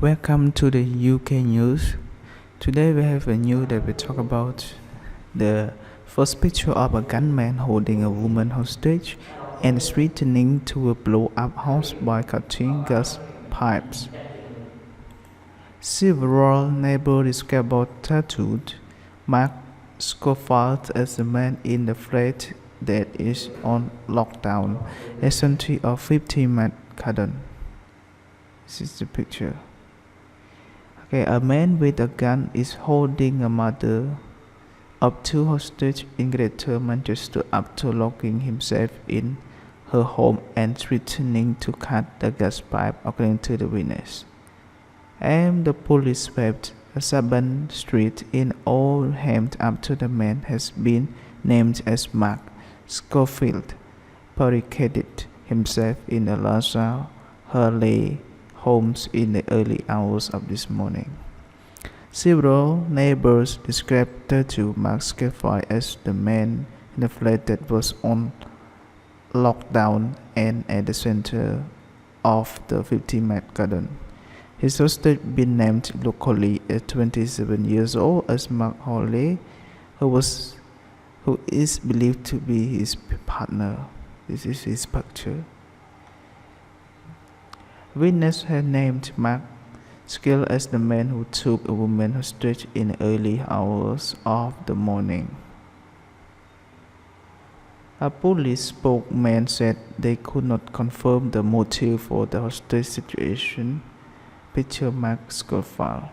Welcome to the UK news. Today we have a news that we talk about the first picture of a gunman holding a woman hostage and threatening to blow up house by cutting gas pipes. Several neighbors describe about tattooed Marc Schofield as the man in the flat that is on lockdown, essentially of 50 cordon. This is the picture. Okay, a man with a gun is holding a mother of two hostages in Greater Manchester after locking himself in her home and threatening to cut the gas pipe, according to the witness. And the police swept a suburban street in Oldham after the man has been named as Marc Schofield, barricaded himself in the Lisa Hurley homes in the early hours of this morning. Several neighbors described to Marc Schofield as the man in the flat that was on lockdown and at the center of the 50-mile garden. His hostage been named locally at 27 years old as Marc Schofield, who is believed to be his partner. This is his picture. Witnesses had named Marc Schofield as the man who took a woman hostage in the early hours of the morning. A police spokesman said they could not confirm the motive for the hostage situation. Picture Marc Schofield.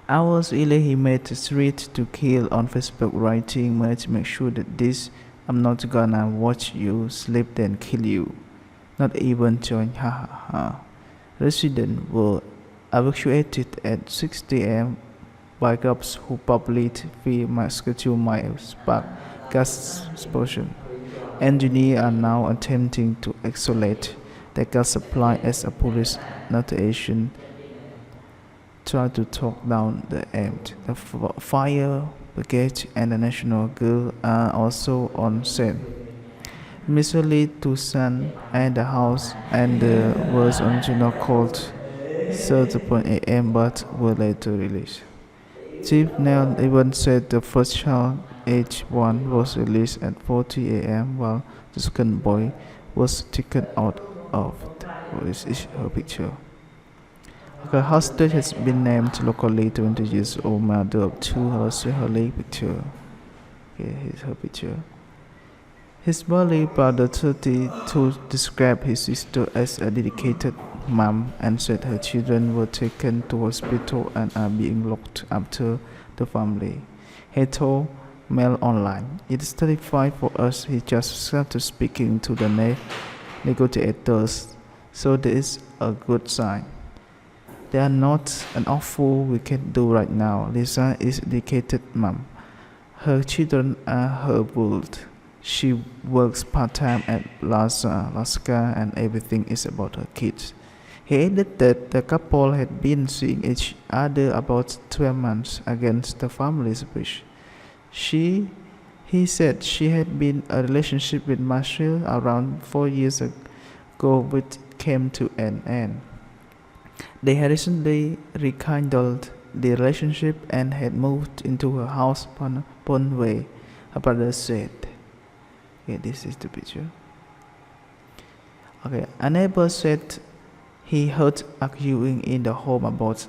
Hours earlier, he made a threat to kill on Facebook, writing, "Make sure that this, I'm not gonna watch you sleep then kill you. Not even join, hahaha." Residents were evacuated at 6 a.m. by cops who published fear mosquito might spark gas explosion. Engineers are now attempting to isolate the gas supply as a police notation try to talk down the aimed. The fire brigade and the National Guard are also on scene. Immediately to sun and the house and the was originally called 30 a.m. but were later released. Chief Neil even said the first child, age 1, was released at 40 a.m. while the second boy was taken out of this is her picture. Okay, hostage has been named locally 20 years old mother of two Lisa Hurley picture. Okay, here's her picture. His burly brother 32 described his sister as a dedicated mom and said her children were taken to hospital and are being looked after the family. He told Mail Online, "It's terrifying for us. He just started speaking to the negotiators, so there is a good sign. They are not an awful we can do right now. Lisa is a dedicated mom. Her children are her world. She works part-time at Alaska and everything is about her kids." He added that the couple had been seeing each other about 12 months against the family's wish. He said she had been in a relationship with Marshall around 4 years ago, which came to an end. They had recently rekindled the relationship and had moved into her house Bonway, her brother said. Okay, this is the picture. Okay, a neighbor said he heard arguing in the home about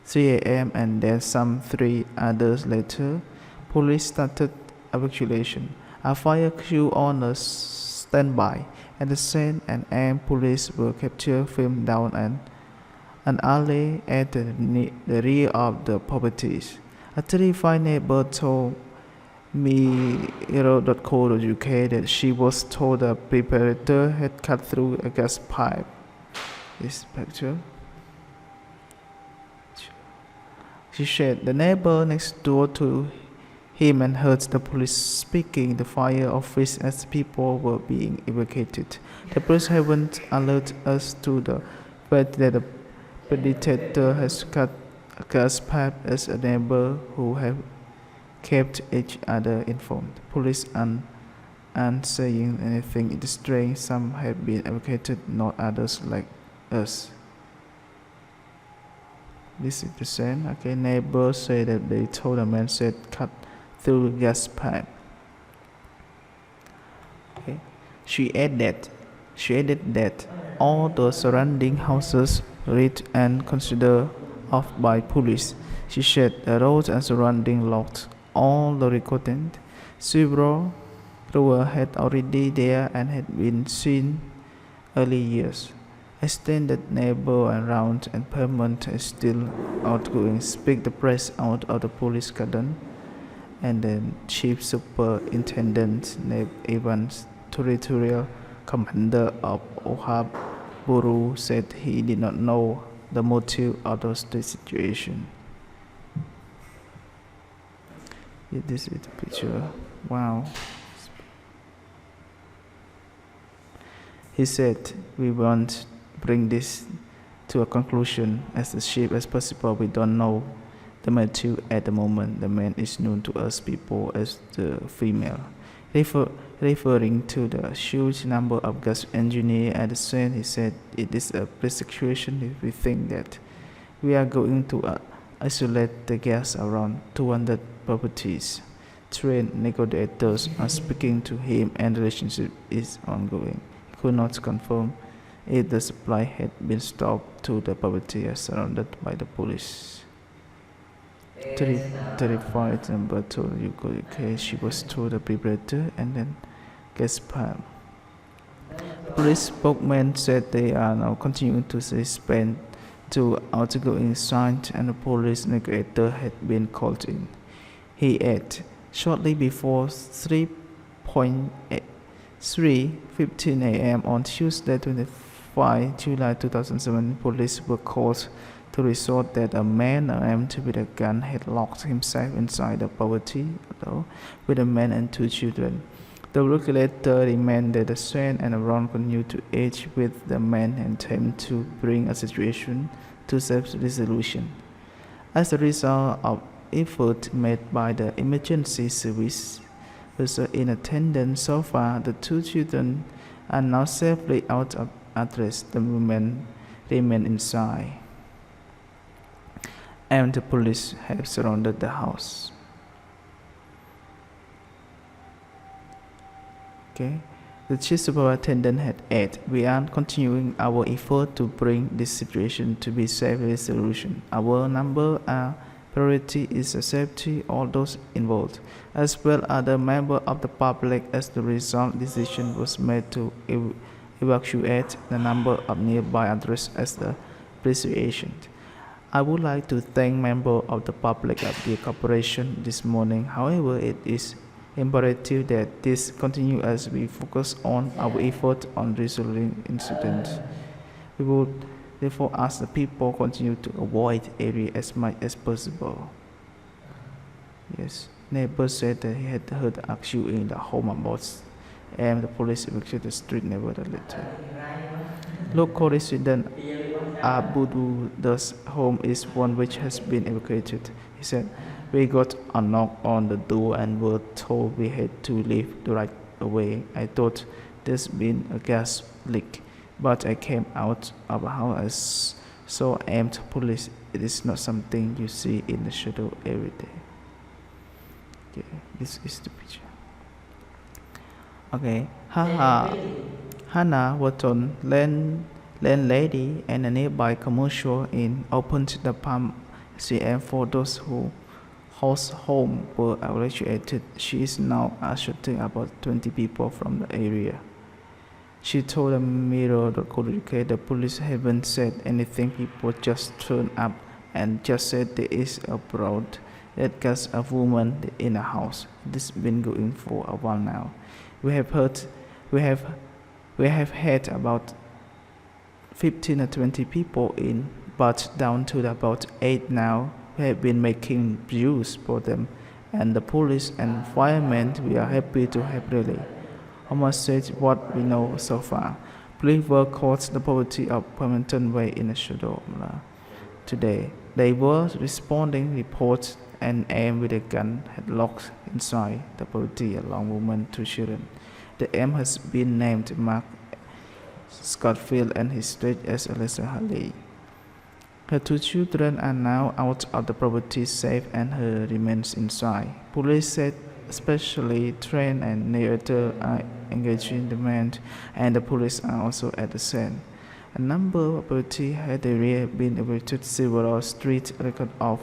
3 a.m. and then some 3 hours later, police started evacuation. A fire crew on a standby at the scene and police were captured filmed down an alley at the rear of the properties. A terrified neighbor told Mirror.co.uk that she was told a preparator had cut through a gas pipe. This picture. She said the neighbor next door to him and heard the police speaking the fire office as people were being evacuated. The police haven't alerted us to the fact that the predator has cut a gas pipe as a neighbor who have kept each other informed. Police aren't saying anything. It's strange. Some have been evacuated, not others like us. This is the same. Okay, neighbors say that they told a man said cut through the gas pipe. Okay. She added that all the surrounding houses read and considered off by police. She said the roads and surrounding lots, all the recorded. Several crew had already there and had been seen early years. Extended neighbor around and permanent is still outgoing. Speak the press out of the police cordon. And then Chief Superintendent Neb Evans, territorial commander of Oldham Borough, said he did not know the motive of the situation. Yeah, this is the picture. Wow. He said, we want bring this to a conclusion as cheap as possible. We don't know the motive at the moment. The man is known to us people as the female. Referring to the huge number of gas engineers at the scene, he said it is a persecution if we think that we are going to isolate the gas around 200 properties. Trained negotiators are speaking to him and the relationship is ongoing. He could not confirm if the supply had been stopped to the property surrounded by the police. 35 number told you go okay, she was to the vibrator and then gas pipe. Police spokesman said they are now continuing to suspend two outgoing signs and the police negotiator had been called in. He added, shortly before 3:15 a.m. on Tuesday 25 July 2007, police were called to report that a man armed with a gun had locked himself inside the property with a man and two children. The regulator remanded the son and Ron continued to age with the man and attempt to bring a situation to self-resolution. As a result of effort made by the emergency service in attendance so far, the two children are now safely out of address. The women remain inside, and the police have surrounded the house. Okay. The chief superintendent had added, we are continuing our effort to bring this situation to be safe resolution. Our number priority is the safety of all those involved, as well as the members of the public. As the result, decision was made to evacuate the number of nearby addresses as the appreciation. I would like to thank members of the public for their cooperation this morning. However, it is imperative that this continue as we focus on our effort on resolving incidents. We would therefore ask the people continue to avoid area as much as possible. Yes, neighbors said that he had heard arguing in the home about and the police evacuated the street nevertheless. Local resident Abudu's home is one which has been evacuated. He said, we got a knock on the door and were told we had to leave right away. I thought there's been a gas leak, but I came out of the house and saw armed police. It is not something you see in the shadow every day. Okay, this is the picture. Okay, Hannah Wharton, landlady and a nearby commercial inn, opened the Palm CM for those whose homes were evacuated. She is now assuring about 20 people from the area. She told the Mirror the police haven't said anything. People just turned up and just said there is a broad that got a woman in a house. This has been going for a while now. We have had about 15 or 20 people in, but down to about 8 now. We have been making views for them, and the police and firemen, we are happy to have really almost said what we know so far. Police were caught the property of Permanent Way in a shadow today. They were responding reports and aim with a gun had locked inside the property a long woman, 2 children. The aim has been named Marc Schofield and his state as Lisa Hurley. Her two children are now out of the property safe and her remains inside. Police said specially trained and negotiators are engaging the men, and the police are also at the scene. A number of property had been evacuated. Several street records of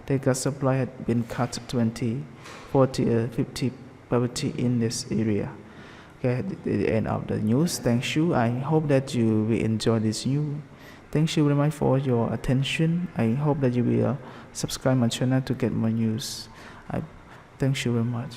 the gas supply had been cut 20, 40, 50 property in this area. Okay, the end of the news. Thank you. I hope that you will enjoy this news. Thank you very much for your attention. I hope that you will subscribe my channel to get more news. Thank you very much.